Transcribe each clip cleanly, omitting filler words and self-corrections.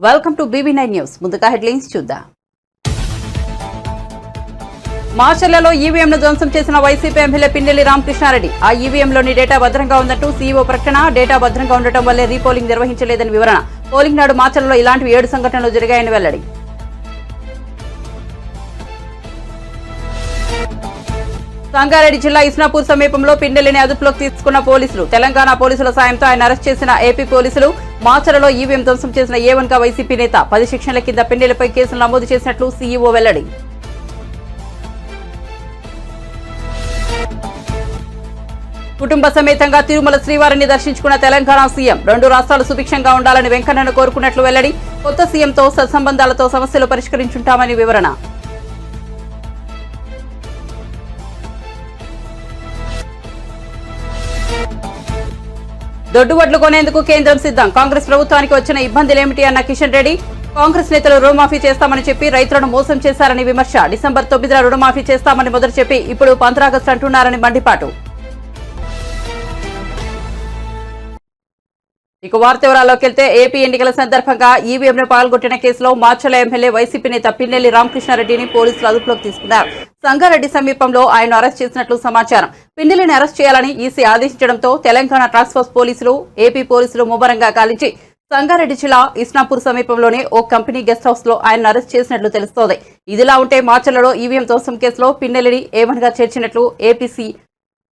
Welcome to BB9 news. ముందుగా headlines చూద్దాం. మాచర్లలో ఈవీఎంను ధ్వంసం చేసిన వైసీపీ ఎమ్మెల్యే పిన్నెల్లి రామకృష్ణారెడ్డి. ఆ ఈవీఎంలోని డేటా భద్రంగా ఉందంటూ సీఈఓ ప్రకటన. డేటా భద్రంగా ఉండటం వల్లే రీపోలింగ్ నిర్వహించలేదని వివరణ. పోలింగ్ నాడు మాచర్లలో ఇలాంటివి 7 సంఘటనలు జరిగాయని వెల్లడి. సంగారెడ్డి జిల్లా ఇస్నాపూర్ సమీపంలో పిన్నెల్లిని అదుపులోకి తీసుకున్న పోలీసులు. తెలంగాణ పోలీసుల సాయంతో ఆయన అరెస్ట్ చేసిన ఏపీ పోలీసులు. మాచర్లలో ఈవీఎం ధ్వంసం చేసిన A1 గా వైసీపీ నేత. 10 సెక్షన్ల కింద పిన్నెల్లిపై కేసులు నమోదు చేసినట్లు సీఈఓ వెల్లడి. కుటుంబ సమేతంగా తిరుమల శ్రీవారిని దర్శించుకున్న తెలంగాణ సీఎం. 2 రాష్ట్రాలు సుభిక్షంగా ఉండాలని వెంకన్నను కోరుకున్నట్లు వెల్లడి. కొత్త సీఎంతో సత్సంబంధాలతో సమస్యలు పరిష్కరించుంటామని వివరణ. దొడ్డువడ్లు కొనేందుకు కేంద్రం సిద్ధం. కాంగ్రెస్ ప్రభుత్వానికి వచ్చిన ఇబ్బందులేమిటి అన్న కిషన్ రెడ్డి. కాంగ్రెస్ నేతలు రుణమాఫీ చేస్తామని చెప్పి రైతులను మోసం చేశారని విమర్శ. డిసెంబర్ 9న రుణమాఫీ చేస్తామని మొదలు చెప్పి ఇప్పుడు 15 ఆగస్టు అంటున్నారని మండిపాటు. ఇక వార్త వివరాల్లోకి వెళ్తే ఏపీ ఎన్నికల సందర్భంగా ఈవీఎంను పగలగొట్టిన కేసులో మాచర్ల ఎమ్మెల్యే వైసీపీ నేత పిన్నెల్లి రామకృష్ణారెడ్డిని పోలీసులు అదుపులోకి తీసుకున్నారు. సంగారెడ్డి సమీపంలో ఆయన అరెస్ట్ చేసినట్లు సమాచారం. పిన్నెల్లిని అరెస్ట్ చేయాలని ఈసీ ఆదేశించడంతో తెలంగాణ టాస్క్ ఫోర్స్ పోలీసులు, ఏపీ పోలీసులు ముమ్మరంగా గాలించి సంగారెడ్డి జిల్లా ఇస్నాపూర్ సమీపంలోని ఓ కంపెనీ గెస్ట్ హౌస్ లో ఆయన అరెస్ట్ చేసినట్లు తెలుస్తోంది. ఇదిలా ఉంటే మాచర్లలో ఈవీఎం ధ్వంసం కేసులో పిన్నెల్లిని A1 గా చేర్చినట్లు ఏపీసీ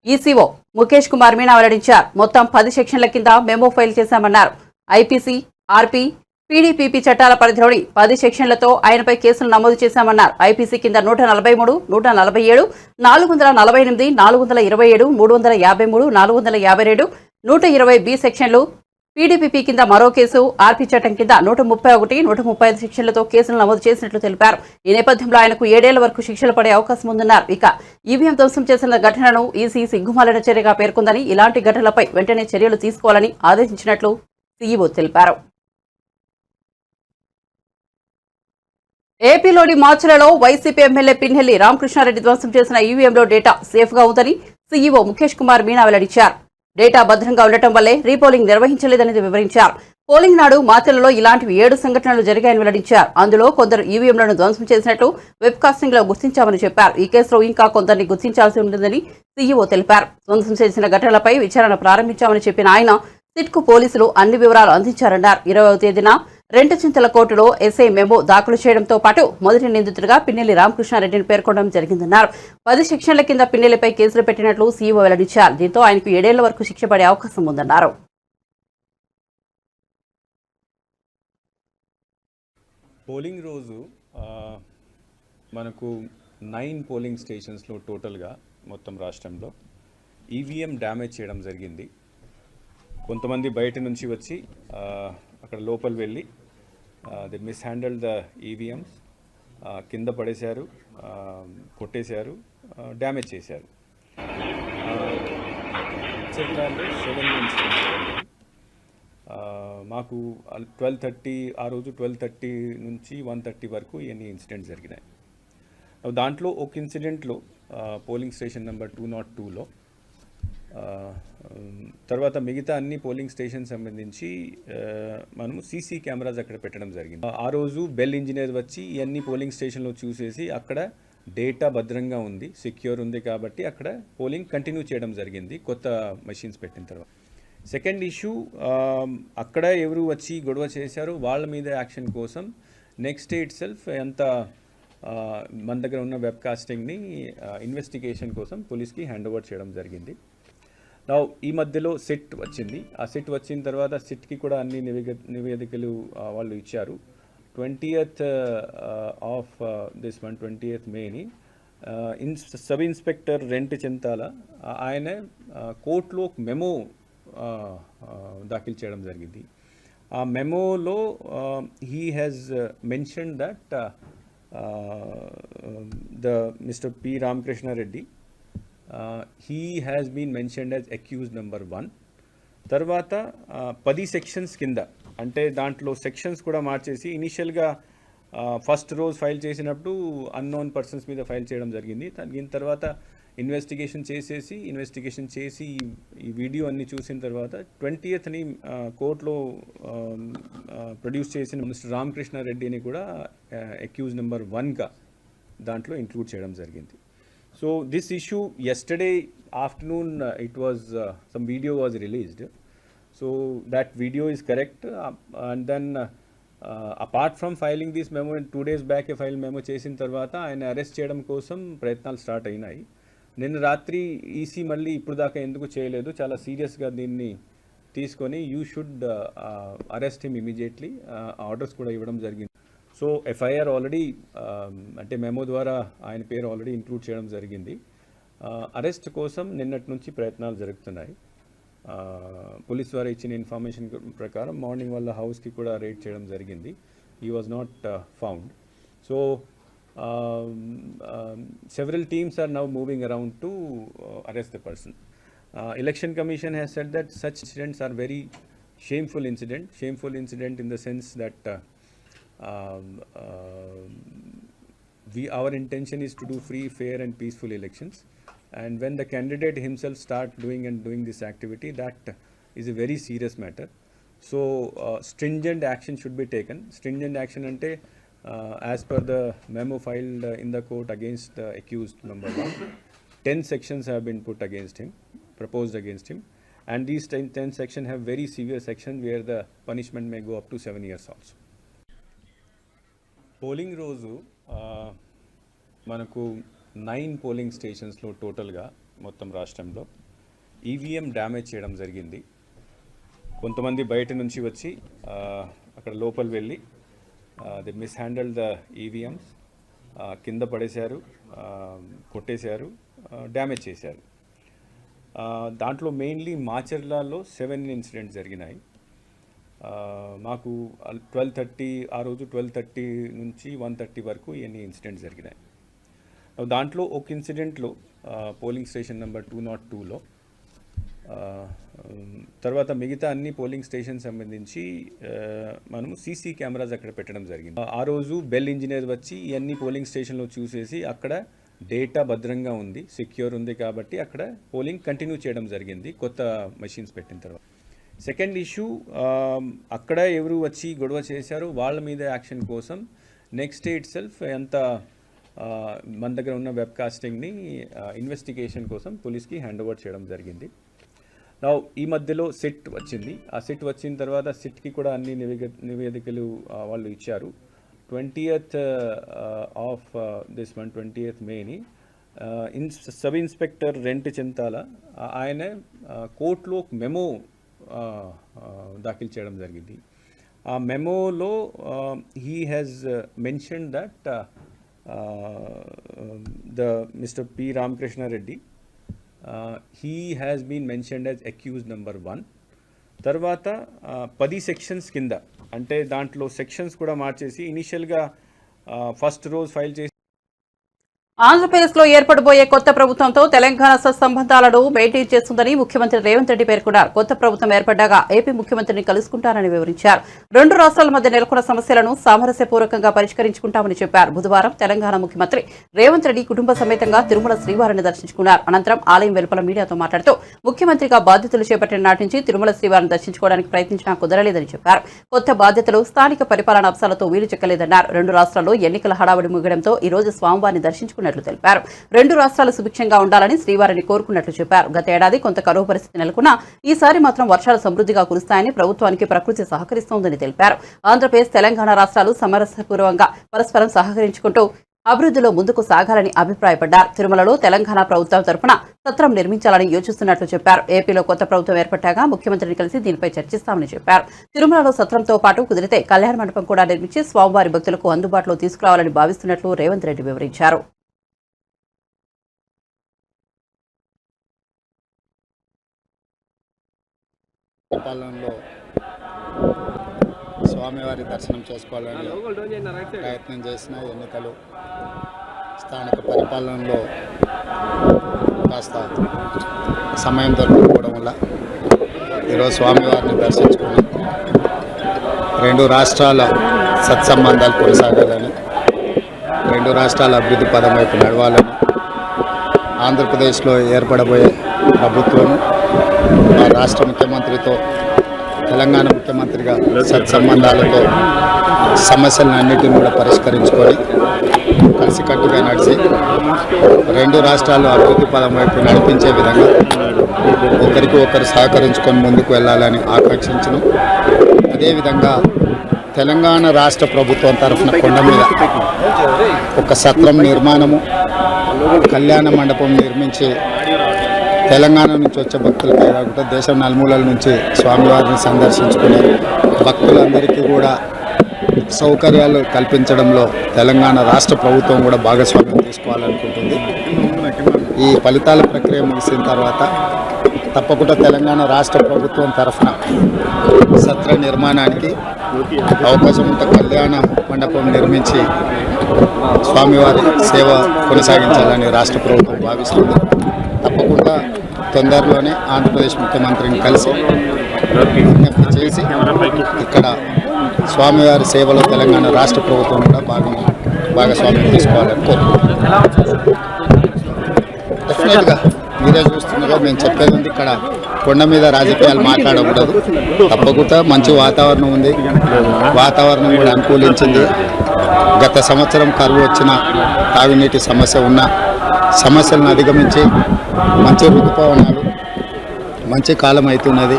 ఈసీఓ ముఖేష్ కుమార్ మీనా వెల్లడించారు. మొత్తం 10 సెక్షన్ల కింద మెమో ఫైల్ చేశామన్నారు. ఐపీసీ, ఆర్పీ, పీడీపీపీ చట్టాల పరిధిలోని 10 సెక్షన్లతో ఆయనపై కేసులు నమోదు చేశామన్నారు. ఐపీసీ కింద 143, 147, 448, 427, 353, 457, 120 సెక్షన్లు, పీడీపీపీ కింద మరో కేసు, ఆర్పీ చట్టం కింద 131, 135 సెక్షన్లతో కేసులు నమోదు చేసినట్లు తెలిపారు. ఈ నేపథ్యంలో ఆయనకు 7 ఏళ్ల వరకు శిక్షలు పడే అవకాశం ఉందన్నారు. ఇక ఈవీఎం ధ్వంసం చేసిన ఘటనను ఈసీ సిగ్గుమాలిన చర్యగా పేర్కొందని, ఇలాంటి ఘటనలపై వెంటనే చర్యలు తీసుకోవాలని ఆదేశించినట్లు సీఈఓ తెలిపారు. ఏపీలోని మాచర్లలో వైసీపీ ఎమ్మెల్యే పిన్నెల్లి రామకృష్ణారెడ్డి ధ్వంసం చేసిన ఈవీఎంలో డేటా సేఫ్ గా ఉందని సీఈఓ ముఖేష్ కుమార్ మీనా వెల్లడించారు. డేటా భద్రంగా ఉండటం వల్లే రీపోలింగ్ నిర్వహించలేదని వివరించారు. పోలింగ్ నాడు మాచర్లలో ఇలాంటివి 7 సంఘటనలు జరిగాయని వెల్లడించారు. అందులో కొందరు ఈవీఎంలను ధ్వంసం చేసినట్లు వెబ్ కాస్టింగ్ లో గుర్తించామని చెప్పారు. ఈ కేసులో ఇంకా కొందరిని గుర్తించాల్సి ఉంటుందని సీఈఓ తెలిపారు. ధ్వంసం చేసిన ఘటనలపై విచారణ ప్రారంభించామని చెప్పిన ఆయన సిట్కు పోలీసులు అన్ని వివరాలు అందించారన్నారు. 20వ తేదీన రెంటచింతల కోర్టులో ఎస్ఐ మెమో దాఖలు చేయడంతో పాటు మొదటి నిందితుడిగా పిన్నెల్లి రామకృష్ణారెడ్డిని పేర్కొనడం జరిగిందన్నారు. 10 సెక్షన్ల కింద పిన్నెల్లిపై కేసులు పెట్టినట్లు సీఈఓ వెల్లడించారు. దీంతో ఆయనకు 7 ఏళ్ల వరకు శిక్ష పడే అవకాశం ఉందన్నారు. పోలింగ్ రోజు మనకు 9 పోలింగ్ స్టేషన్స్లో టోటల్గా మొత్తం రాష్ట్రంలో ఈవీఎం డ్యామేజ్ చేయడం జరిగింది. కొంతమంది బయట నుంచి వచ్చి అక్కడ లోపల వెళ్ళి ది మిస్హ్యాండిల్ ద ఈవీఎంస్, కింద పడేశారు, కొట్టేశారు, డ్యామేజ్ చేశారు. మాకు 12:30 ఆ రోజు 12:30 నుంచి 1:30 వరకు ఎన్ని ఇన్సిడెంట్స్ జరిగినాయి. దాంట్లో ఒక ఇన్సిడెంట్లో పోలింగ్ స్టేషన్ నెంబర్ 202లో, తర్వాత మిగతా అన్ని పోలింగ్ స్టేషన్ సంబంధించి మనము సీసీ కెమెరాస్ అక్కడ పెట్టడం జరిగింది. ఆ రోజు బెల్ ఇంజనీర్ వచ్చి ఇవన్నీ పోలింగ్ స్టేషన్లో చూసేసి అక్కడ డేటా భద్రంగా ఉంది, సెక్యూర్ ఉంది కాబట్టి అక్కడ పోలింగ్ కంటిన్యూ చేయడం జరిగింది కొత్త మెషిన్స్ పెట్టిన తర్వాత. సెకండ్ ఇష్యూ, అక్కడ ఎవరు వచ్చి గొడవ చేశారో వాళ్ళ మీద యాక్షన్ కోసం నెక్స్ట్ డే ఇట్ సెల్ఫ్ ఎంత మన దగ్గర ఉన్న వెబ్ కాస్టింగ్ని ఇన్వెస్టిగేషన్ కోసం పోలీస్కి హ్యాండ్ ఓవర్ చేయడం జరిగింది. ఈ మధ్యలో సిట్ వచ్చింది. ఆ సిట్ వచ్చిన తర్వాత సిట్కి కూడా అన్ని నివేదికలు వాళ్ళు ఇచ్చారు. 20th of this month 20th మేని సబ్ ఇన్స్పెక్టర్ రెంటచింతల ఆయన కోర్టులో మెమో దాఖలు చేయడం జరిగింది. ఆ మెమోలో he has mention that the mister P Ramakrishna Reddy he has been mentioned as accused number 1. తర్వాత 10 సెక్షన్స్ కింద, అంటే దాంట్లో సెక్షన్స్ కూడా మార్చేసి ఇనిషియల్గా ఫస్ట్ రోజు ఫైల్ చేసినప్పుడు అన్నోన్ పర్సన్స్ మీద ఫైల్ చేయడం జరిగింది. దీని తర్వాత ఇన్వెస్టిగేషన్ చేసి ఈ వీడియో అన్ని చూసిన తర్వాత 20th కోర్టులో ప్రొడ్యూస్ చేసిన మిస్టర్ రామకృష్ణారెడ్డిని కూడా అక్యూజ్ నెంబర్ 1గా దాంట్లో ఇంక్లూడ్ చేయడం జరిగింది. So this issue yesterday afternoon it was some video was released. So that video is correct, and then apart from filing this memo, 2 days back a file memo చేసిన తర్వాత ఆయన arrest చేయడం కోసం ప్రయత్నాలు స్టార్ట్ అయినాయి. నిన్న రాత్రి ఈసీ మళ్ళీ ఇప్పుడు దాకా ఎందుకు చేయలేదు, చాలా సీరియస్గా దీన్ని తీసుకొని you should arrest him immediately orders కూడా ఇవ్వడం జరిగింది. సో ఎఫ్ఐఆర్ ఆల్రెడీ అంటే మెమో ద్వారా ఆయన పేరు ఆల్రెడీ ఇంక్లూడ్ చేయడం జరిగింది. అరెస్ట్ కోసం నిన్నటి నుంచి ప్రయత్నాలు జరుగుతున్నాయి. పోలీస్ వారు ఇచ్చిన ఇన్ఫర్మేషన్ ప్రకారం మార్నింగ్ వాళ్ళ హౌస్కి కూడా రైడ్ చేయడం జరిగింది. He was not found. So several teams are now moving around to arrest the person. Election Commission has said that such incidents are very shameful incident in the sense that our intention is to do free, fair and peaceful elections, and when the candidate himself start doing this activity, that is a very serious matter. So stringent action should be taken. Stringent action ante as per the memo filed in the court against the accused number 1, 10 sections have been proposed against him, and these 10 sections have very severe sections where the punishment may go up to 7 years also. Polling రోజు మనకు 9 polling స్టేషన్స్లో టోటల్గా మొత్తం రాష్ట్రంలో EVM damage చేయడం జరిగింది. కొంతమంది బయట నుంచి వచ్చి అక్కడ లోపల వెళ్ళి దే మిస్హ్యాండిల్డ్ ద ఈవీఎంస్, కింద పడేశారు, కొట్టేశారు, డ్యామేజ్ చేశారు. దాంట్లో మెయిన్లీ మాచర్లలో 7 ఇన్సిడెంట్స్ జరిగినాయి. మాకు 12:30 ఆ రోజు 12:30 నుంచి 1:30 వరకు ఎన్ని ఇన్సిడెంట్స్ జరిగినాయి. దాంట్లో ఒక ఇన్సిడెంట్లో పోలింగ్ స్టేషన్ నెంబర్ 202లో, తర్వాత మిగతా అన్ని పోలింగ్ స్టేషన్ సంబంధించి మనము సీసీ కెమెరాస్ అక్కడ పెట్టడం జరిగింది. ఆ రోజు బెల్ ఇంజనీర్ వచ్చి ఇవన్నీ పోలింగ్ స్టేషన్లో చూసేసి అక్కడ డేటా భద్రంగా ఉంది, సెక్యూర్ ఉంది కాబట్టి అక్కడ పోలింగ్ కంటిన్యూ చేయడం జరిగింది కొత్త మెషిన్స్ పెట్టిన తర్వాత. సెకండ్ ఇష్యూ, అక్కడ ఎవరు వచ్చి గొడవ చేశారో వాళ్ళ మీద యాక్షన్ కోసం నెక్స్ట్ డే ఇట్ సెల్ఫ్ ఎంత మన దగ్గర ఉన్న వెబ్కాస్టింగ్ని ఇన్వెస్టిగేషన్ కోసం పోలీస్కి హ్యాండ్ ఓవర్ చేయడం జరిగింది. నా ఈ మధ్యలో సిట్ వచ్చింది. ఆ సిట్ వచ్చిన తర్వాత సిట్కి కూడా అన్ని నివేదికలు వాళ్ళు ఇచ్చారు. 20th of this month 20th మేని సబ్ ఇన్స్పెక్టర్ రెంట్ చింతాల ఆయన కోర్టులో మెమో దాఖలు చేయడం జరిగింది. ఆ మెమోలో he has mention that the mister P Ramakrishna Reddy he has been mentioned as accused number 1. తర్వాత 10 సెక్షన్స్ కింద, అంటే దాంట్లో సెక్షన్స్ కూడా మార్చేసి ఇనిషియల్గా ఫస్ట్ రోజు ఫైల్ చేసి ఆంధ్రప్రదేశ్లో ఏర్పడబోయే కొత్త ప్రభుత్వంతో తెలంగాణ సత్సంబంధాలను మెయింటైన్ చేస్తుందని ముఖ్యమంత్రి రేవంత్ రెడ్డి పేర్కొన్నారు. కొత్త ప్రభుత్వం ఏర్పడ్డాక ఏపీ ముఖ్యమంత్రిని కలుసుకుంటారని వివరించారు. 2 రాష్ట్రాల మధ్య నెలకొన్న సమస్యలను సామరస్యపూర్వకంగా పరిష్కరించుకుంటామని చెప్పారు. బుధవారం తెలంగాణ ముఖ్యమంత్రి రేవంత్ రెడ్డి కుటుంబ సమేతంగా తిరుమల శ్రీవారిని దర్శించుకున్నారు. అనంతరం ఆలయం వెలుపల మీడియాతో మాట్లాడుతూ ముఖ్యమంత్రిగా బాధ్యతలు చేపట్టిన నాటి నుంచి తిరుమల శ్రీవారిని దర్శించుకోవడానికి ప్రయత్నించినా కుదరలేదని చెప్పారు. కొత్త బాధ్యతలు, స్థానిక పరిపాలన అంశాలతో వీలు చెక్కలేదన్నారు. 2 రాష్ట్రాల్లో ఎన్నికల హడావుడి ముగడంతో ఈ రోజు స్వామివారిని దర్శించుకున్నారు తెలిపారు. 2 రాష్ట్రాలు సుభిక్షంగా ఉండాలని శ్రీవారిని కోరుకున్నట్లు చెప్పారు. గత ఏడాది కొంత కరువు పరిస్థితి నెలకొన్నా ఈసారి మాత్రం వర్షాలు సమృద్ధిగా కురుస్తాయని, ప్రభుత్వానికి ప్రకృతి సహకరిస్తోందని తెలిపారు. ఆంధ్రప్రదేశ్, తెలంగాణ రాష్ట్రాలు సమరసపూర్వకంగా పరస్పరం సహకరించుకుంటూ అభివృద్ధిలో ముందుకు సాగాలని అభిప్రాయపడ్డారు. తిరుమలలో తెలంగాణ ప్రభుత్వం తరఫున సత్రం నిర్మించాలని యోచిస్తున్నట్లు చెప్పారు. ఏపీలో కొత్త ప్రభుత్వం ఏర్పడ్డాక ముఖ్యమంత్రిని కలిసి దీనిపై చర్చిస్తామని చెప్పారు. తిరుమలలో సత్రంతో పాటు కుదిరితే కళ్యాణ మండపం కూడా నిర్మించి స్వామివారి భక్తులకు అందుబాటులో తీసుకురావాలని భావిస్తున్నట్లు రేవంత్ రెడ్డి వివరించారు. పరిపాలనలో స్వామివారి దర్శనం చేసుకోవాలని ప్రయత్నం చేసిన ఎన్నికలు స్థానిక పరిపాలనలో కాస్త సమయం దొరకకపోవడం వల్ల ఈరోజు స్వామివారిని దర్శించుకుని 2 రాష్ట్రాల సత్సంబంధాలు కొనసాగాలని, 2 రాష్ట్రాల అభివృద్ధి పదం వైపు నడవాలని ఆంధ్రప్రదేశ్లో ఏర్పడబోయే ప్రభుత్వం మా రాష్ట్ర ముఖ్యమంత్రితో తెలంగాణ ముఖ్యమంత్రిగా సత్సంబంధాలతో సమస్యలన్నిటిని కూడా పరిష్కరించుకొని కలిసికట్టుగా నడిచి రెండు రాష్ట్రాలు అభివృద్ధి పదం వైపు నడిపించే విధంగా ఒకరికి ఒకరు సహకరించుకొని ముందుకు వెళ్ళాలని ఆకాంక్షించను. అదేవిధంగా తెలంగాణ రాష్ట్ర ప్రభుత్వం తరఫున కొండ మీద ఒక సత్రం నిర్మాణము, కళ్యాణ మండపం నిర్మించి తెలంగాణ నుంచి వచ్చే భక్తులకే కాకుండా దేశం నలుమూలల నుంచి స్వామివారిని సందర్శించుకునే భక్తులందరికీ కూడా సౌకర్యాలు కల్పించడంలో తెలంగాణ రాష్ట్ర ప్రభుత్వం కూడా భాగస్వామ్యం తీసుకోవాలనుకుంటుంది. ఈ ఫలితాల ప్రక్రియ ముగిసిన తర్వాత తప్పకుండా తెలంగాణ రాష్ట్ర ప్రభుత్వం తరఫున సత్ర నిర్మాణానికి అవకాశం ఉంటే కళ్యాణ మండపం నిర్మించి స్వామివారి సేవ కొనసాగించాలని రాష్ట్ర ప్రభుత్వం భావిస్తుంది. తప్పకుండా తొందరలోనే ఆంధ్రప్రదేశ్ ముఖ్యమంత్రిని కలిసి విజ్ఞప్తి చేసి ఇక్కడ స్వామివారి సేవలో తెలంగాణ రాష్ట్ర ప్రభుత్వం కూడా భాగస్వామ్యం తీసుకోవాలని కోరుకుంటున్నాను. డెఫినెట్గా మీరే చూస్తున్నారో మేము చెప్పేది ఉంది, ఇక్కడ కొండ మీద రాజకీయాలు మాట్లాడకూడదు. తప్పకుండా మంచి వాతావరణం ఉంది, వాతావరణం కూడా అనుకూలించింది. గత సంవత్సరం కరువు వచ్చిన తాగునీటి సమస్య ఉన్న సమస్యలను అధిగమించి మంచి ఋతుపవనాలు, మంచి కాలం అవుతున్నది.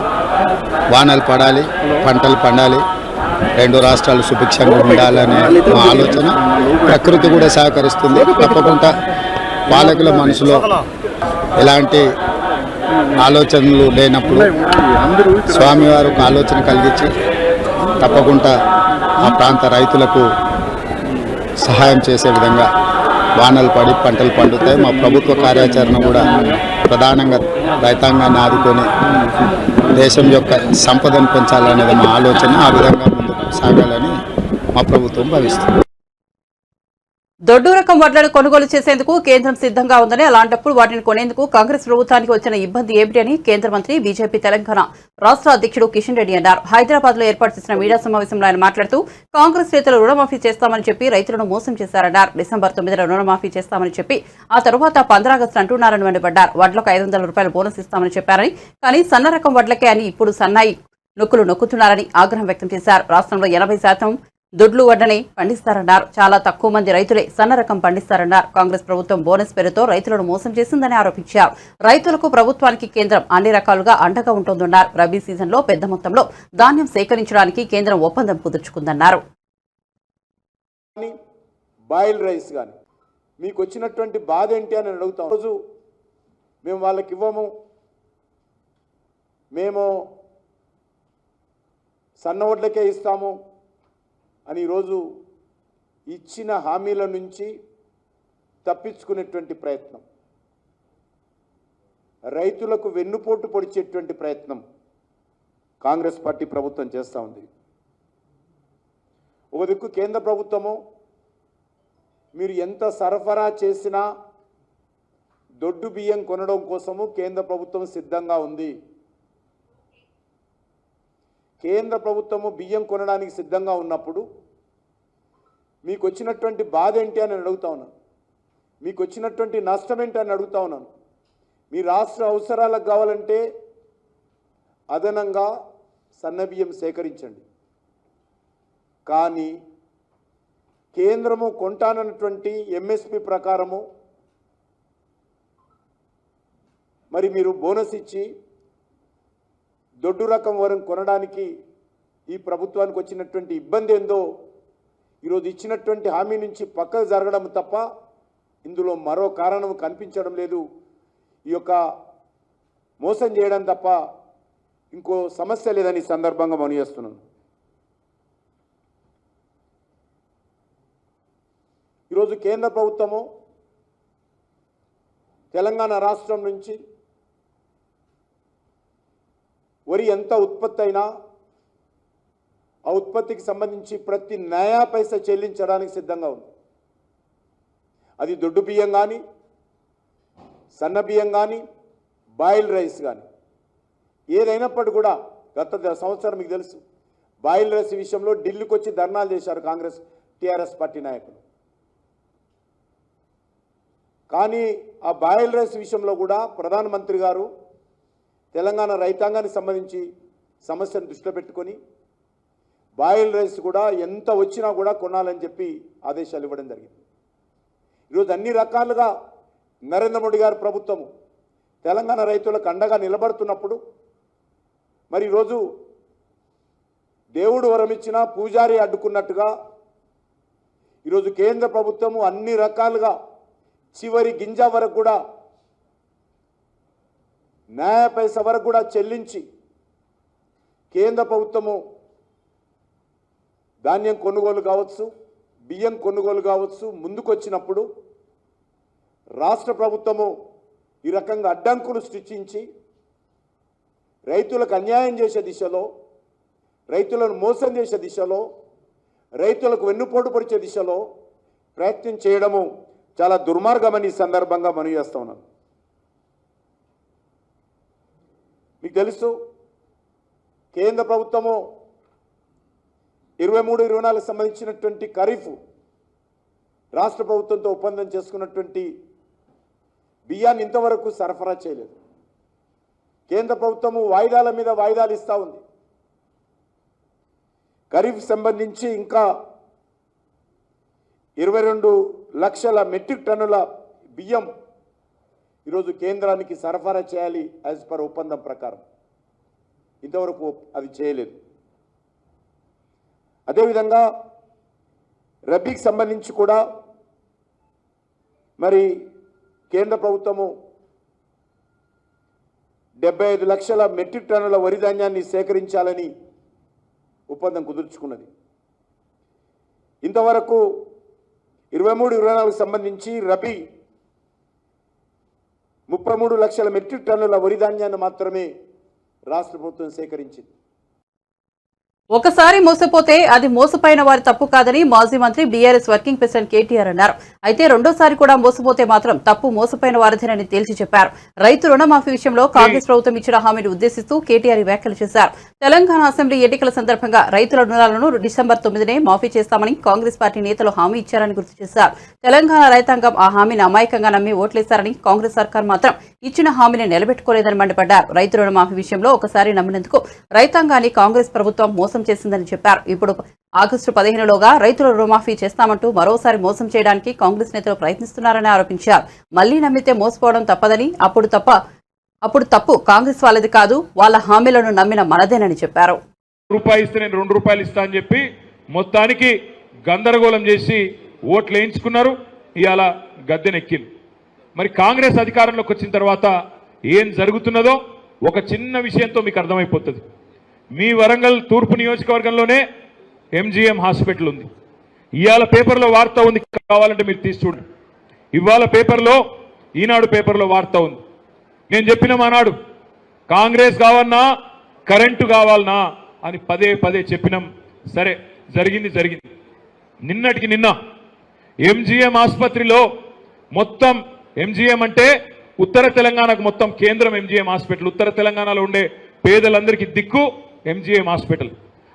వానలు పడాలి, పంటలు పండాలి, రెండు రాష్ట్రాలు సుభిక్షంగా ఉండాలనే మా ఆలోచన. ప్రకృతి కూడా సహకరిస్తుంది. తప్పకుండా పాలకుల మనసులో ఎలాంటి ఆలోచనలు లేనప్పుడు స్వామివారు ఒక ఆలోచన కలిగించి తప్పకుండా ఆ ప్రాంత రైతులకు సహాయం చేసే విధంగా వానలు పడి పంటలు పండుతాయి. మా ప్రభుత్వ కార్యాచరణ కూడా ప్రధానంగా రైతాంగాన్ని ఆదుకొని దేశం యొక్క సంపదను పెంచాలనేది మా ఆలోచన. ఆ విధంగా ముందుకు సాగాలని మా ప్రభుత్వం భావిస్తుంది. దొడ్డు రకం వడ్లను కొనుగోలు చేసేందుకు కేంద్రం సిద్ధంగా ఉందని, అలాంటప్పుడు వాటిని కొనేందుకు కాంగ్రెస్ ప్రభుత్వానికి వచ్చిన ఇబ్బంది ఏమిటి అని కేంద్ర మంత్రి బీజేపీ తెలంగాణ రాష్ట్ర అధ్యక్షుడు కిషన్ రెడ్డి అన్నారు. హైదరాబాద్ లో ఏర్పాటు చేసిన మీడియా సమావేశంలో ఆయన మాట్లాడుతూ కాంగ్రెస్ నేతలు రుణమాఫీ చేస్తామని చెప్పి రైతులను మోసం చేశారన్నారు. డిసెంబర్ 9న రుణమాఫీ చేస్తామని చెప్పి ఆ తర్వాత 15 ఆగస్టు అంటున్నారని మండిపడ్డారు. వడ్లకు 500 రూపాయల బోనస్ ఇస్తామని చెప్పారని, కానీ సన్న రకం వడ్లకే అని ఇప్పుడు సన్నాయి నొక్కులు నొక్కుతున్నారని ఆగ్రహం వ్యక్తం చేశారు. రాష్ట్రంలో 80% దొడ్లు వడ్డని పండిస్తారన్నారు. చాలా తక్కువ మంది రైతులే సన్న రకం పండిస్తారన్నారు. కాంగ్రెస్ ప్రభుత్వం బోనస్ పేరుతో రైతులను మోసం చేసిందని ఆరోపించారు. రైతులకు ప్రభుత్వానికి కేంద్రం అన్ని రకాలుగా అండగా ఉంటుందన్నారు. రబీ సీజన్లో పెద్ద మొత్తంలో ధాన్యం సేకరించడానికి కేంద్రం ఒప్పందం కుదుర్చుకుందన్నారు. బాయిల్ రైస్ కానీ మీకు వచ్చినటువంటి బాధ ఏంటి అని అడుగుతాం. రోజు మేము వాళ్ళకి ఇవ్వము, మేము సన్న వడ్లకే ఇస్తాము అని ఈరోజు ఇచ్చిన హామీల నుంచి తప్పించుకునేటువంటి ప్రయత్నం, రైతులకు వెన్నుపోటు పొడిచేటువంటి ప్రయత్నం కాంగ్రెస్ పార్టీ ప్రభుత్వం చేస్తూ ఉంది. ఒక దిక్కు కేంద్ర ప్రభుత్వము మీరు ఎంత సరఫరా చేసినా దొడ్డు బియ్యం కొనడం కోసము కేంద్ర ప్రభుత్వం సిద్ధంగా ఉంది. కేంద్ర ప్రభుత్వము బియ్యం కొనడానికి సిద్ధంగా ఉన్నప్పుడు మీకు వచ్చినటువంటి బాధ ఏంటి అని అడుగుతా ఉన్నాను, మీకు వచ్చినటువంటి నష్టం ఏంటి అని అడుగుతా ఉన్నాను. మీ రాష్ట్ర అవసరాలకు కావాలంటే అదనంగా సన్నబియ్యం సేకరించండి, కానీ కేంద్రము కొంటానన్నటువంటి ఎంఎస్పి ప్రకారము మరి మీరు బోనస్ ఇచ్చి దొడ్డు రకం వరం కొనడానికి ఈ ప్రభుత్వానికి వచ్చినటువంటి ఇబ్బంది ఏందో ఈరోజు ఇచ్చినటువంటి హామీ నుంచి పక్కకు జరగడం తప్ప ఇందులో మరో కారణం కనిపించడం లేదు. ఈ యొక్క మోసం చేయడం తప్ప ఇంకో సమస్య లేదని సందర్భంగా మనవిస్తున్నాను. ఈరోజు కేంద్ర ప్రభుత్వము తెలంగాణ రాష్ట్రం నుంచి వరి ఎంత ఉత్పత్తి అయినా ఆ ఉత్పత్తికి సంబంధించి ప్రతి నయా పైసా చెల్లించడానికి సిద్ధంగా ఉంది. అది దొడ్డు బియ్యం కానీ, సన్న బియ్యం కానీ, బాయిల్ రైస్ కానీ ఏదైనప్పటికీ కూడా గత సంవత్సరం మీకు తెలుసు బాయిల్ రైస్ విషయంలో ఢిల్లీకి వచ్చి ధర్నాలు చేశారు కాంగ్రెస్ టీఆర్ఎస్ పార్టీ నాయకులు. కానీ ఆ బాయిల్ రైస్ విషయంలో కూడా ప్రధానమంత్రి గారు తెలంగాణ రైతాంగానికి సంబంధించి సమస్యను దృష్టిలో పెట్టుకొని బాయిల్ రైస్ కూడా ఎంత వచ్చినా కూడా కొనాలని చెప్పి ఆదేశాలు ఇవ్వడం జరిగింది. ఈరోజు అన్ని రకాలుగా నరేంద్ర మోడీ గారి ప్రభుత్వము తెలంగాణ రైతులకు అండగా నిలబడుతున్నప్పుడు మరి ఈరోజు దేవుడు వరమిచ్చిన పూజారి అడ్డుకున్నట్టుగా ఈరోజు కేంద్ర ప్రభుత్వము అన్ని రకాలుగా చివరి గింజ వరకు కూడా న్యాయ పైస వరకు కూడా చెల్లించి కేంద్ర ప్రభుత్వము ధాన్యం కొనుగోలు కావచ్చు, బియ్యం కొనుగోలు కావచ్చు ముందుకొచ్చినప్పుడు రాష్ట్ర ప్రభుత్వము ఈ రకంగా అడ్డంకులు సృష్టించి రైతులకు అన్యాయం చేసే దిశలో, రైతులను మోసం చేసే దిశలో, రైతులకు వెన్నుపోటు పరిచే దిశలో ప్రయత్నం చేయడము చాలా దుర్మార్గమని ఈ సందర్భంగా మనవి చేస్తా ఉన్నాను. మీకు తెలుసు కేంద్ర ప్రభుత్వము 23-24 సంబంధించినటువంటి ఖరీఫ్ రాష్ట్ర ప్రభుత్వంతో ఒప్పందం చేసుకున్నటువంటి బియ్యాన్ని ఇంతవరకు సరఫరా చేయలేదు. కేంద్ర ప్రభుత్వము వాయిదాల మీద వాయిదాలు ఇస్తూ ఉంది. ఖరీఫ్ సంబంధించి ఇంకా 22 లక్షల మెట్రిక్ టన్నుల బియ్యం ఈరోజు కేంద్రానికి సరఫరా చేయాలి యాజ్ పర్ ఒప్పందం ప్రకారం. ఇంతవరకు అది చేయలేదు. అదేవిధంగా రబీకి సంబంధించి కూడా మరి కేంద్ర ప్రభుత్వము 75 లక్షల మెట్రిక్ టన్నుల వరి ధాన్యాన్ని సేకరించాలని ఒప్పందం కుదుర్చుకున్నది. ఇంతవరకు 23-24 సంబంధించి రబీ 33 లక్షల మెట్రిక్ టన్నుల వరి ధాన్యాన్ని మాత్రమే రాష్ట్ర ప్రభుత్వం సేకరించింది. ఒకసారి మోసపోతే అది మోసపోయిన వారి తప్పు కాదని మాజీ మంత్రి బీఆర్ఎస్ వర్కింగ్ ప్రెసిడెంట్ కేటీఆర్ అన్నారు. అయితే రెండోసారి కూడా మోసపోతే మాత్రం తప్పు మోసపోయిన వారిదేనని తేల్చి చెప్పారు. రైతు రుణమాఫీ విషయంలో కాంగ్రెస్ ప్రభుత్వం ఇచ్చిన హామీని ఉద్దేశిస్తూ కేటీఆర్ వ్యాఖ్యలు చేశారు. తెలంగాణ అసెంబ్లీ ఎన్నికల సందర్భంగా రైతుల రుణాలను డిసెంబర్ 9నే మాఫీ చేస్తామని కాంగ్రెస్ పార్టీ నేతలు హామీ ఇచ్చారని గుర్తు చేశారు. తెలంగాణ రైతాంగం ఆ హామీని అమాయకంగా నమ్మి ఓట్లేశారని, కాంగ్రెస్ సర్కార్ మాత్రం ఇచ్చిన హామీని నిలబెట్టుకోలేదని మండిపడ్డారు. రైతు రుణమాఫీ విషయంలో ఒకసారి నమ్మినందుకు రైతాంగాన్ని కాంగ్రెస్ ప్రభుత్వం మోసం చేసిందని చెప్పారు. ఇప్పుడు ఆగస్టు 15లోగా రైతుల రుణమాఫీ చేస్తామంటూ మరోసారి మోసం చేయడానికి కాంగ్రెస్ నేతలు ప్రయత్నిస్తున్నారని ఆరోపించారు. మళ్లీ నమ్మితే మోసపోవడం తప్పదని, అప్పుడు తప్పు కాంగ్రెస్ వాళ్ళది కాదు, వాళ్ళ హామీలను నమ్మిన మనదేనని చెప్పారు. రూపాయి ఇస్తే నేను 2 రూపాయలు ఇస్తా అని చెప్పి మొత్తానికి గందరగోళం చేసి ఓట్లు వేయించుకున్నారు. ఇవాళ గద్దెనెక్కింది. మరి కాంగ్రెస్ అధికారంలోకి వచ్చిన తర్వాత ఏం జరుగుతున్నదో ఒక చిన్న విషయంతో మీకు అర్థమైపోతుంది. మీ వరంగల్ తూర్పు నియోజకవర్గంలోనే ఎంజీఎం హాస్పిటల్ ఉంది. ఇవాళ పేపర్లో వార్త ఉంది, కావాలంటే మీరు తీసి చూడండి. ఇవాళ పేపర్లో, ఈనాడు పేపర్లో వార్త ఉంది. నేను చెప్పిన మానాడు కాంగ్రెస్ కావన్నా కరెంటు కావాలనా అని పదే పదే చెప్పినాం. సరే, జరిగింది. నిన్నటికి నిన్న ఎంజీఎం ఆసుపత్రిలో మొత్తం, ఎంజీఎం అంటే ఉత్తర తెలంగాణకు మొత్తం కేంద్రం ఎంజీఎం హాస్పిటల్. ఉత్తర తెలంగాణలో ఉండే పేదలందరికీ దిక్కు ఎంజీఎం హాస్పిటల్.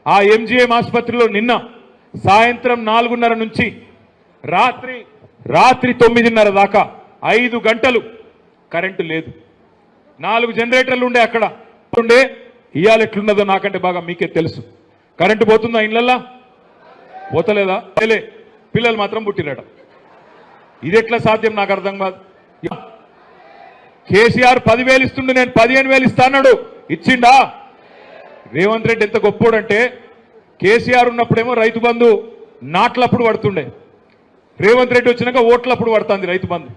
ఆ ఎంజీఎం ఆసుపత్రిలో నిన్న సాయంత్రం 4:30 నుంచి రాత్రి 9:30 దాకా 5 గంటలు కరెంటు లేదు. 4 జనరేటర్లు ఉండే అక్కడ ఉండే. ఇవాళ ఎట్లున్నదో నాకంటే బాగా మీకే తెలుసు. కరెంటు పోతుందా ఇళ్ళల్లా? పోతలేదా? పిల్లలు మాత్రం పుట్టిరట. ఇది ఎట్లా సాధ్యం నాకు అర్థం కాదు. కేసీఆర్ 10,000 ఇస్తుండే, నేను 15,000 ఇస్తా అన్నాడు. ఇచ్చిండా? రేవంత్ రెడ్డి ఎంత గొప్పోడంటే, కేసీఆర్ ఉన్నప్పుడేమో రైతు బంధు నాట్లప్పుడు పడుతుండే, రేవంత్ రెడ్డి వచ్చినాక ఓట్లప్పుడు పడుతుంది రైతు బంధు.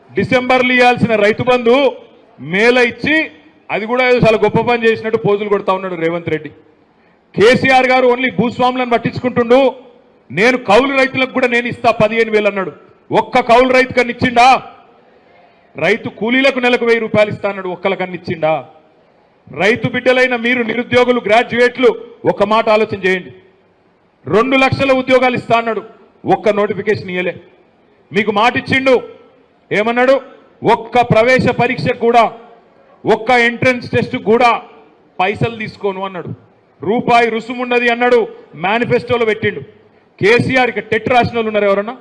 డిసెంబర్లో ఇవ్వాల్సిన రైతు బంధు మేల ఇచ్చి అది కూడా చాలా గొప్ప పని చేసినట్టు పోజులు కొడతా ఉన్నాడు రేవంత్ రెడ్డి. కేసీఆర్ గారు ఓన్లీ భూస్వాములను పట్టించుకుంటుండు. నేను కౌలు రైతులకు కూడా నేను ఇస్తా 15,000 అన్నాడు. ఒక్క కౌలు రైతు కన్నా ఇచ్చిండా? రైతు కూలీలకు నెలకు 1000 రూపాయలు ఇస్తా అన్నాడు. ఒక్కలకన్నా ఇచ్చిండా? రైతు బిడ్డలైన మీరు నిరుద్యోగులు, గ్రాడ్యుయేట్లు ఒక మాట ఆలోచన చేయండి. 2 లక్షల ఉద్యోగాలు ఇస్తా అన్నాడు. ఒక్క నోటిఫికేషన్ ఇయ్యలే. మీకు మాట ఇచ్చిండు. ఏమన్నాడు? ఒక్క ప్రవేశ పరీక్ష కూడా, ఒక్క ఎంట్రన్స్ టెస్ట్ కూడా పైసలు తీసుకోను అన్నాడు. రూపాయి రుసుముండది అన్నాడు. మేనిఫెస్టోలో పెట్టిండు. కేసీఆర్ ఇక టెట్ రాసిన వాళ్ళు ఉన్నారు ఎవరన్నా?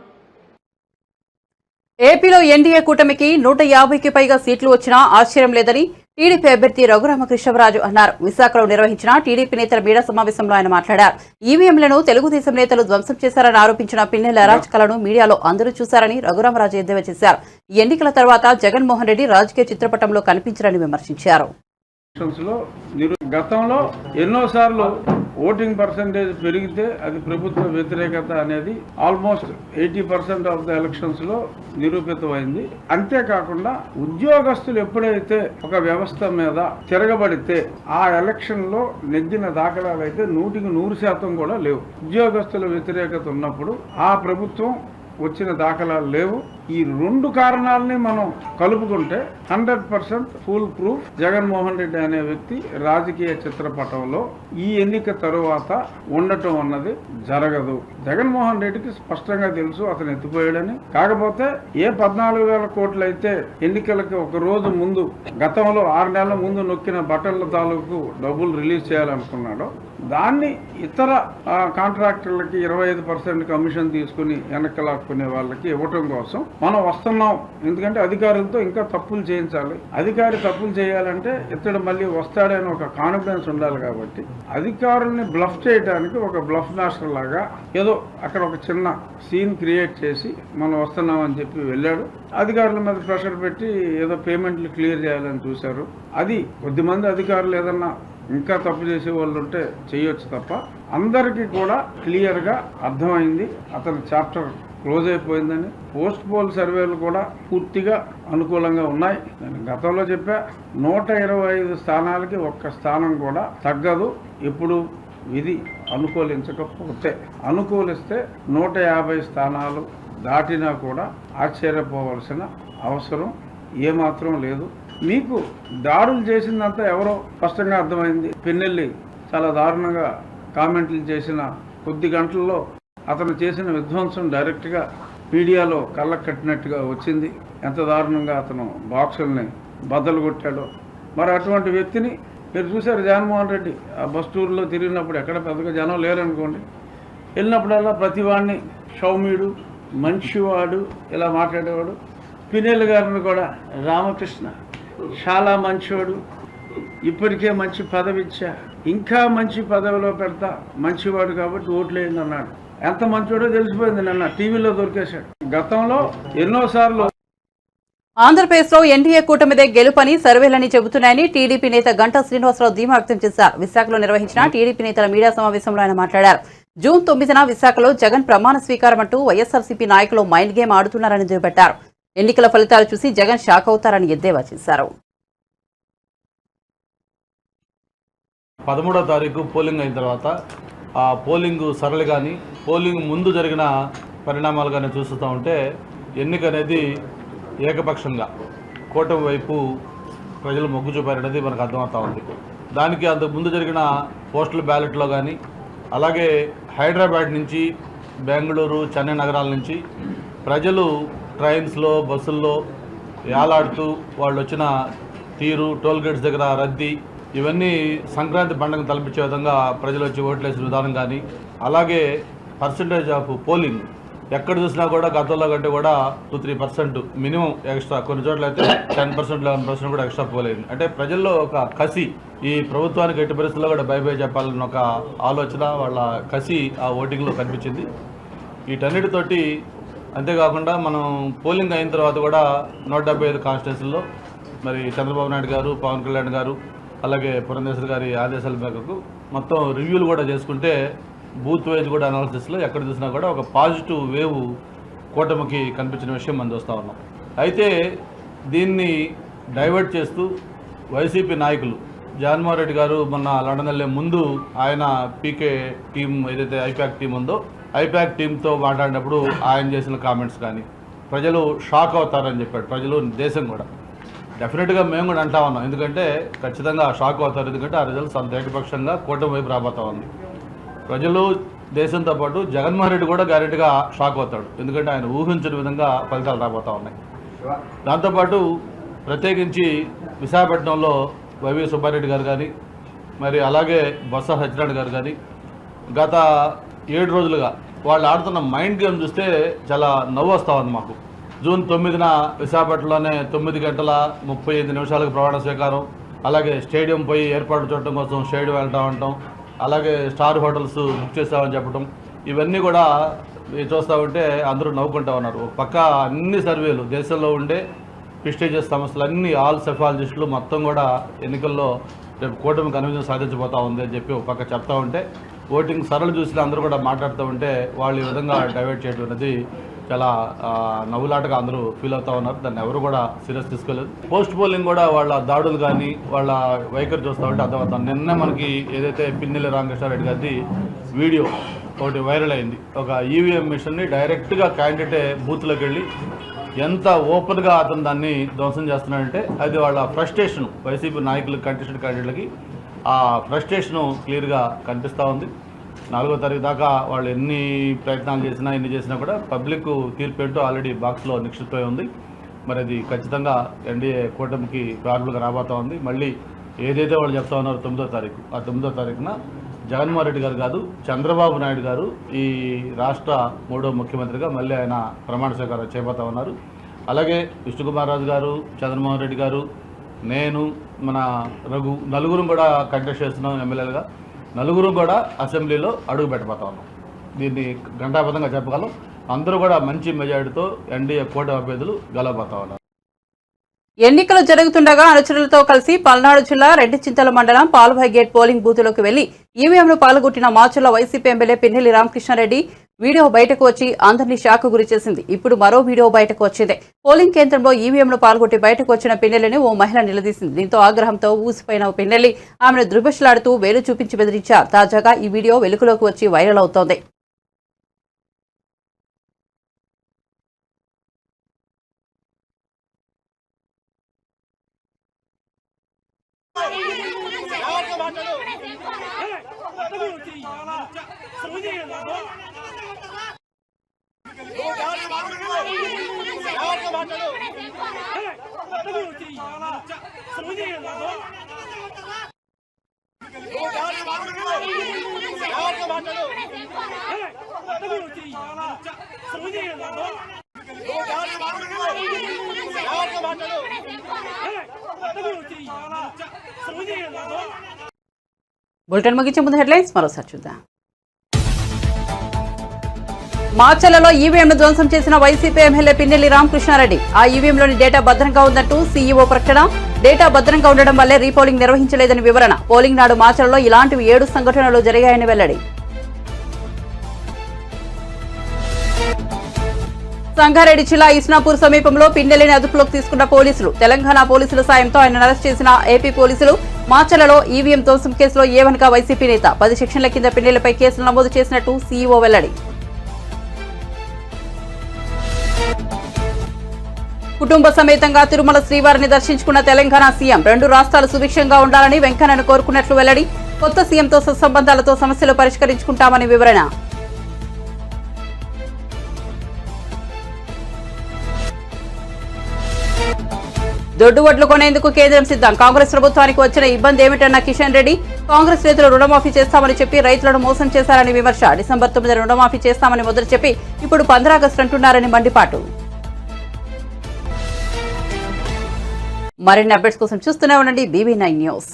ఏపీలో ఎన్డీఏ కూటమికి 150కి పైగా సీట్లు వచ్చినా ఆశ్చర్యం లేదని టీడీపీ అభ్యర్థి రఘురామకృష్ణరాజు అన్నారు. విశాఖలో నిర్వహించిన టీడీపీ నేతల మీడియా సమావేశంలో ఆయన మాట్లాడారు. ఈవీఎంలను తెలుగుదేశం నేతలు ధ్వంసం చేశారని ఆరోపించిన పిన్నెల అరాచకాలను మీడియాలో అందరూ చూశారని రఘురామరాజు ఎద్దేవా చేశారు. ఎన్నికల తర్వాత జగన్మోహన్ రెడ్డి రాజకీయ చిత్రపటంలో కనిపించారని విమర్శించారు. గతంలో ఎన్నోసార్లు ఓటింగ్ పర్సంటేజ్ పెరిగితే అది ప్రభుత్వ వ్యతిరేకత అనేది ఆల్మోస్ట్ 80% ఆఫ్ ద ఎలక్షన్స్ లో నిరూపితమైంది. అంతేకాకుండా ఉద్యోగస్తులు ఎప్పుడైతే ఒక వ్యవస్థ మీద తిరగబడితే ఆ ఎలక్షన్ లో నెగ్గిన దాఖలాలు అయితే 100% కూడా లేవు. ఉద్యోగస్తుల వ్యతిరేకత ఉన్నప్పుడు ఆ ప్రభుత్వం వచ్చిన దాఖలాలు లేవు. ఈ రెండు కారణాలని మనం కలుపుకుంటే 100% ఫుల్ ప్రూఫ్ జగన్మోహన్ రెడ్డి అనే వ్యక్తి రాజకీయ చిత్రపటంలో ఈ ఎన్నిక తరువాత ఉండటం అన్నది జరగదు. జగన్మోహన్ రెడ్డికి స్పష్టంగా తెలుసు అతను ఎత్తిపోయాడని. కాకపోతే ఏ 14,000 కోట్లు అయితే ఎన్నికలకి ఒక రోజు ముందు గతంలో 6 నెలల ముందు నొక్కిన బట్టల తాలూకు డబ్బులు రిలీజ్ చేయాలనుకున్నాడో దాన్ని ఇతర కాంట్రాక్టర్లకి 25% కమిషన్ తీసుకుని వెనక్కి వాళ్ళకి ఇవ్వటం కోసం మనం వస్తున్నాం. ఎందుకంటే అధికారులతో ఇంకా తప్పులు చేయించాలి. అధికారి తప్పులు చేయాలంటే ఇతడు మళ్ళీ వస్తాడని ఒక కాన్ఫిడెన్స్ ఉండాలి. కాబట్టి అధికారుల్ని బ్లఫ్ చేయడానికి ఒక బ్లఫ్ మాస్టర్ లాగా ఏదో అక్కడ ఒక చిన్న సీన్ క్రియేట్ చేసి మనం వస్తున్నామని చెప్పి వెళ్ళాడు. అధికారుల మీద ప్రెషర్ పెట్టి ఏదో పేమెంట్లు క్లియర్ చేయాలని చూశారు. అది కొద్దిమంది అధికారులు ఏదన్నా ఇంకా తప్పు చేసే వాళ్ళు ఉంటే చేయొచ్చు తప్ప అందరికీ కూడా క్లియర్గా అర్థమైంది అతని చాప్టర్ క్లోజ్ అయిపోయిందని. పోస్ట్ పోల్ సర్వేలు కూడా పూర్తిగా అనుకూలంగా ఉన్నాయి. నేను గతంలో చెప్పా 125 స్థానాలకి ఒక్క స్థానం కూడా తగ్గదు. ఇప్పుడు విధి అనుకూలించకపోతే, అనుకూలిస్తే 150 స్థానాలు దాటినా కూడా ఆశ్చర్యపోవాల్సిన అవసరం ఏమాత్రం లేదు. మీకు దాడులు చేసిందంతా ఎవరో స్పష్టంగా అర్థమైంది. పిన్నెల్లి చాలా దారుణంగా కామెంట్లు చేసిన కొద్ది గంటల్లో అతను చేసిన విధ్వంసం డైరెక్ట్గా మీడియాలో కళ్ళకు కట్టినట్టుగా వచ్చింది. ఎంత దారుణంగా అతను బాక్సుల్ని బద్దలు కొట్టాడో. మరి అటువంటి వ్యక్తిని మీరు చూశారు. జగన్మోహన్ రెడ్డి ఆ బస్ టూర్లో తిరిగినప్పుడు ఎక్కడ పెద్దగా జనం లేరనుకోండి, వెళ్ళినప్పుడల్లా ప్రతివాడిని సౌమ్యుడు, మంచివాడు ఇలా మాట్లాడేవాడు. పిన్నెల్లి గారిని కూడా రామకృష్ణ చాలా మంచివాడు, ఇప్పటికే మంచి పదవి ఇచ్చా, ఇంకా మంచి పదవిలో పెడతా, మంచివాడు కాబట్టి ఓట్లేయండి అన్నాడు. ఎంత మంచివాడో తెలిసిపోయింది. నిన్న టీవీలో దొరికేశాడు. గతంలో ఎన్నోసార్లు ఆంధ్రప్రదేశ్లో ఎన్డీఏ కూటమిదే గెలుపని సర్వేలని చెబుతున్నాయని టీడీపీ నేత గంటా శ్రీనివాసరావు ధీమా వ్యక్తం చేశారు. విశాఖలో నిర్వహించిన టీడీపీ నేతల మీడియా సమావేశంలో ఆయన మాట్లాడారు. జూన్ 9న విశాఖలో జగన్ ప్రమాణ స్వీకారం అంటూ వైఎస్ఆర్సీపీ నాయకులు మైండ్ గేమ్ ఆడుతున్నారని దుయ్యబట్టారు. ఎన్నికల ఫలితాలు చూసి జగన్ షాక్ అవుతారని ఎద్దేవా చేశారు. 13వ తారీఖు పోలింగ్ అయిన తర్వాత ఆ పోలింగ్ సరళి కానీ పోలింగ్ ముందు జరిగిన పరిణామాలు కానీ చూస్తూ ఉంటే ఎన్నిక అనేది ఏకపక్షంగా కూటమి వైపు ప్రజలు మొగ్గు చూపారనేది మనకు అర్థమవుతా ఉంది. దానికి అంతకు ముందు జరిగిన పోస్టల్ బ్యాలెట్లో కానీ అలాగే హైదరాబాద్ నుంచి బెంగళూరు, చెన్నై నగరాల నుంచి ప్రజలు ట్రైన్స్లో, బస్సుల్లో యాలాడుతూ వాళ్ళు వచ్చిన తీరు, టోల్ గేట్స్ దగ్గర రద్దీ, ఇవన్నీ సంక్రాంతి పండుగను తలపించే విధంగా ప్రజలు వచ్చి ఓట్లేసిన విధానం కానీ, అలాగే పర్సంటేజ్ ఆఫ్ పోలింగ్ ఎక్కడ చూసినా కూడా గతంలో కంటే కూడా 2-3% మినిమం ఎక్స్ట్రా, కొన్ని చోట్ల అయితే 10%, 11% కూడా ఎక్స్ట్రా పోలేదు. అంటే ప్రజల్లో ఒక కసి, ఈ ప్రభుత్వానికి ఎట్టి పరిస్థితుల్లో కూడా బై చెప్పాలన్న ఒక ఆలోచన, వాళ్ళ కసి ఆ ఓటింగ్లో కనిపించింది. వీటన్నిటితోటి అంతేకాకుండా మనం పోలింగ్ అయిన తర్వాత కూడా 175 కాన్స్టిట్యున్సీల్లో మరి చంద్రబాబు నాయుడు గారు, పవన్ కళ్యాణ్ గారు, అలాగే పురంధేశ్వరి గారి ఆదేశాల మేరకు మొత్తం రివ్యూలు కూడా చేసుకుంటే బూత్ వైజ్ కూడా అనాలిసిస్లో ఎక్కడ చూసినా కూడా ఒక పాజిటివ్ వేవ్ కూటమికి కనిపించిన విషయం మనం చూస్తూ ఉన్నాం. అయితే దీన్ని డైవర్ట్ చేస్తూ వైసీపీ నాయకులు, జగన్మోహన్ రెడ్డి గారు మొన్న లండన్ వెళ్ళే ముందు ఆయన పీకే టీం ఏదైతే ఐపాక్ టీం ఉందో ఐపాక్ టీంతో మాట్లాడినప్పుడు ఆయన చేసిన కామెంట్స్ కానీ ప్రజలు షాక్ అవుతారని చెప్పాడు. ప్రజలు, దేశం కూడా డెఫినెట్గా మేము కూడా అంటా ఉన్నాం. ఎందుకంటే ఖచ్చితంగా షాక్ అవుతారు. ఎందుకంటే ఆ రిజల్ట్స్ అంత ఏకపక్షంగా కూటమి వైపు రాబోతా ఉంది. ప్రజలు, దేశంతో పాటు జగన్మోహన్ రెడ్డి కూడా గ్యారెంటీగా షాక్ అవుతాడు. ఎందుకంటే ఆయన ఊహించిన విధంగా ఫలితాలు రాబోతూ ఉన్నాయి. దాంతోపాటు ప్రత్యేకించి విశాఖపట్నంలో వైవి సుబ్బారెడ్డి గారు కానీ, మరి అలాగే బొత్స సత్యనారాయణ గారు కానీ గత 7 రోజులుగా వాళ్ళు ఆడుతున్న మైండ్ గేమ్ చూస్తే చాలా నవ్వు వస్తూ ఉంది మాకు. జూన్ 9న విశాఖపట్నంలోనే 9:35 ప్రమాణ స్వీకారం. అలాగే స్టేడియం పోయి ఏర్పాటు చూడటం కోసం స్టేడియం వెళ్తామంటాం. అలాగే స్టార్ హోటల్స్ బుక్ చేస్తామని చెప్పడం, ఇవన్నీ కూడా చూస్తూ ఉంటే అందరూ నవ్వుకుంటా ఉన్నారు. ఒక పక్క అన్ని సర్వేలు దేశంలో ఉండే ప్రెస్టీజియస్ సంస్థలన్నీ ఆల్ సెఫాలజిస్టులు మొత్తం కూడా ఎన్నికల్లో రేపు కూటమి కన్విజన్ సాధించబోతా ఉంది అని చెప్పి ఒక పక్క చెప్తా ఉంటే, ఓటింగ్ సరళ చూసి అందరూ కూడా మాట్లాడుతూ ఉంటే వాళ్ళు ఈ విధంగా డైవర్ట్ చేయడం అనేది చాలా నవ్వులాటగా అందరూ ఫీల్ అవుతూ ఉన్నారు. దాన్ని ఎవరు కూడా సీరియస్ తీసుకోలేదు. పోస్ట్ పోలింగ్ కూడా వాళ్ళ దాడులు కానీ వాళ్ళ వైఖరి చూస్తూ ఉంటే అర్థమవుతాం. నిన్న మనకి ఏదైతే పిన్నెల్లి రామకృష్ణారెడ్డి గారి వీడియో ఒకటి వైరల్ అయింది. ఒక ఈవీఎం మిషన్ని డైరెక్ట్గా క్యాండిడేటే బూత్లోకి వెళ్ళి ఎంత ఓపెన్గా అతను దాన్ని ధ్వంసం చేస్తున్నాడంటే అది వాళ్ళ ఫ్రస్ట్రేషన్, వైసీపీ నాయకులు కంటెస్టెడ్ క్యాండిడేట్లకి ఆ ఫ్రస్ట్రేషను క్లియర్గా కనిపిస్తూ ఉంది. 4వ తారీఖు దాకా వాళ్ళు ఎన్ని ప్రయత్నాలు చేసినా ఎన్ని చేసినా కూడా పబ్లిక్ తీర్పు ఏంటో ఆల్రెడీ బాక్స్లో నిక్షిప్తమై ఉంది. మరి అది ఖచ్చితంగా ఎన్డీఏ కూటమికి ఫేవరబుల్గా రాబోతూ ఉంది. మళ్ళీ ఏదైతే వాళ్ళు చెప్తా ఉన్నారో 9వ తారీఖు, ఆ 9వ తారీఖున జగన్మోహన్ రెడ్డి గారు కాదు చంద్రబాబు నాయుడు గారు ఈ రాష్ట్ర 3వ ముఖ్యమంత్రిగా మళ్ళీ ఆయన ప్రమాణ స్వీకారం చేయబోతా ఉన్నారు. అలాగే విష్ణుకుమార్ రాజు గారు, చంద్రమోహన్ రెడ్డి గారు, నేను, మన రఘు నలుగురు కూడా కంటెస్ట్ చేస్తున్నాం ఎమ్మెల్యేలుగా. నలుగురు కూడా అసెంబ్లీలో అడుగు పెట్టబోతా ఉన్నాం. దీన్ని ఘంటాబద్ధంగా చెప్పగలం. అందరూ కూడా మంచి మెజారిటీతో ఎన్డీఏ కూటమి అభ్యర్థులు గెలవబోతా ఉన్నారు. ఎన్నికలు జరుగుతుండగా అనుచరులతో కలిసి పల్నాడు జిల్లా రెడ్డిచింతల మండలం పాల్వాయి గేట్ పోలింగ్ బూత్లోకి వెళ్లి ఈవీఎంను పాల్గొట్టిన Macherla YCP MLA Pinnelli Ramakrishna Reddy video బయటకు వచ్చి అందరినీ షాక్ గురి చేసింది. ఇప్పుడు మరో వీడియో బయటకు వచ్చింది. పోలింగ్ కేంద్రంలో ఈవీఎంను పాల్గొట్టి బయటకు వచ్చిన పిన్నెల్లిని ఓ మహిళ నిలదీసింది. దీంతో ఆగ్రహంతో ఊసిపోయిన పిన్నెల్లి ఆమెను దుర్భషలాడుతూ వేలు చూపించి బెదిరించారు. తాజాగా ఈ వీడియో వెలుగులోకి వచ్చి వైరల్ అవుతోంది. బులెటిన్ ముగించే ముందు హెడ్లైన్స్ మరోసారి చూద్దాం. మాచర్లలో ఈవీఎంను ధ్వంసం చేసిన వైసీపీ ఎమ్మెల్యే పిన్నెల్లి రామకృష్ణారెడ్డి. ఆ ఈవీఎంలోని డేటా భద్రంగా ఉందంటూ సీఈఓ ప్రకటన. డేటా భద్రంగా ఉండడం వల్లే రీపోలింగ్ నిర్వహించలేదని వివరణ. పోలింగ్ నాడు మాచర్లలో ఇలాంటివి 7 సంఘటనలు జరిగాయని వెల్లడి. సంగారెడ్డి జిల్లా ఇస్నాపూర్ సమీపంలో పిన్నెల్లిని అదుపులోకి తీసుకున్న పోలీసులు. తెలంగాణ పోలీసుల సాయంతో ఆయన అరెస్ట్ చేసిన ఏపీ పోలీసులు. మాచర్లలో ఈవీఎం ధ్వంసం కేసులో ఏవన్గా వైసీపీ నేత. 10 సెక్షన్ల కింద పిన్నెల్లిపై కేసులు నమోదు చేసినట్టు సీఈఓ వెల్లడి. కుటుంబ సమేతంగా తిరుమల శ్రీవారిని దర్శించుకున్న తెలంగాణ సీఎం. 2 రాష్ట్రాలు సుభిక్షంగా ఉండాలని వెంకన్నను కోరుకున్నట్లు వెల్లడి. కొత్త సీఎంతో సత్సంబంధాలతో సమస్యలు పరిష్కరించుకుంటామని వివరణ. దొడ్డు వడ్లు కొనేందుకు కేంద్రం సిద్ధం. కాంగ్రెస్ ప్రభుత్వానికి వచ్చిన ఇబ్బంది ఏమిటన్న కిషన్ రెడ్డి. కాంగ్రెస్ నేతలు రుణమాఫీ చేస్తామని చెప్పి రైతులను మోసం చేశారని విమర్శ. డిసెంబర్ 9 రుణమాఫీ చేస్తామని మొదలు చెప్పి ఇప్పుడు 15 ఆగస్టు అంటున్నారని మండిపాటు. మరిన్ని అప్డేట్స్ కోసం చూస్తూనే ఉండండి BB9 న్యూస్.